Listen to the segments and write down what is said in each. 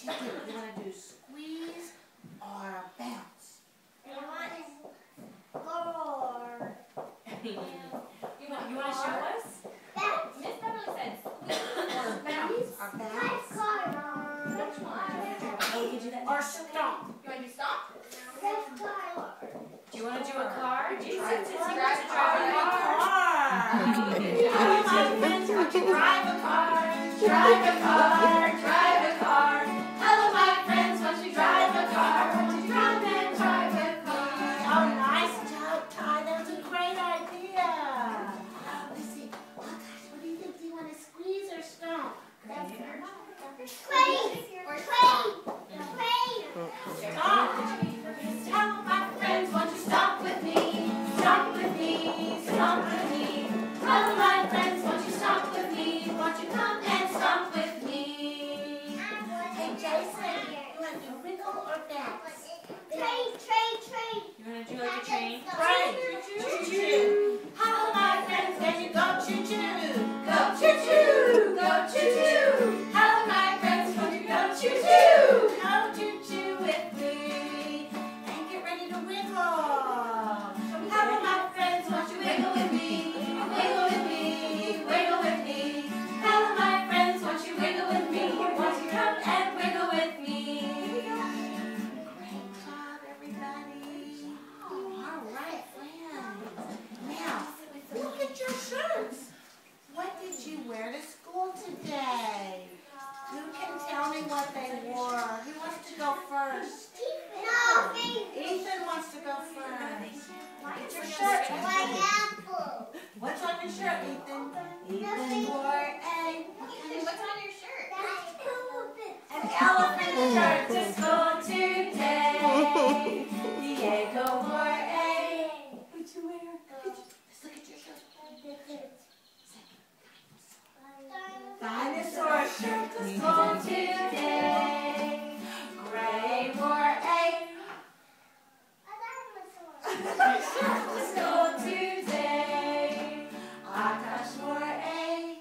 you do? You want to do squeeze or bounce? I want floor. You want to show us? Bounce. Miss Beverly said squeeze or Bounce. bounce. Or bounce? Which one? Oh, you can do that. Or stomp. You want to do stop? That's Do you want to do a car? Do you Drive want to a drive a car. Hello, my friends, want to drive a car? Drive a car, drive a car. Hello, my friends, want to drive a car? Want to drive and drive a car? Oh, nice job, Ty. That was a great idea. Let's see. Oh, gosh, what do you think? Do you want to squeeze or stomp? Hello, my friends, want to stop with me? Stop with me, stop with me. Hello, my friends, want you stop with me? Want you come and stop with me? Hey, Jason, you want to do wiggle or bounce? Train. You want to do like a train? Train. Choo-choo. Hello, my friends, can you go choo-choo? Go choo-choo, go choo-choo. Hello, my friends, won't you go choo-choo? Go choo-choo with me. And get ready to wiggle. Hello, my friends, won't you wiggle with me? Wiggle with me, wiggle with me. Hello, my friends, won't you wiggle with me? Won't you come and wiggle with me? Great job, everybody. All right, friends. Now, look at your shirts. What did you wear to school today? Who can tell me what they wore? Who wants to go first? Ethan wants to go first. Look at your shirt. What's on your shirt, Ethan? Ethan wore What's on your shirt? an elephant shirt to school today. Diego wore a. What'd you wear? Let's look at your shirt. Dinosaur shirt to school today. Gray wore a. Shirt to school today. Akash wore a.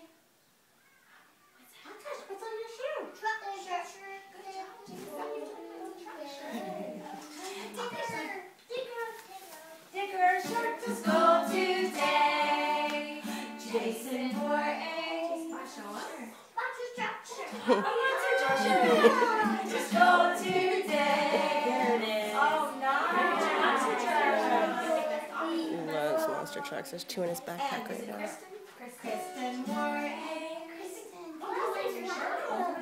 Akash, what's on your shirt? Digger shirt to school today. Jason wore a. To school today. There it is. Oh, nice. Loves monster trucks. There's two in his backpack right now. Kristen wore a. Kristen, where's your shirt?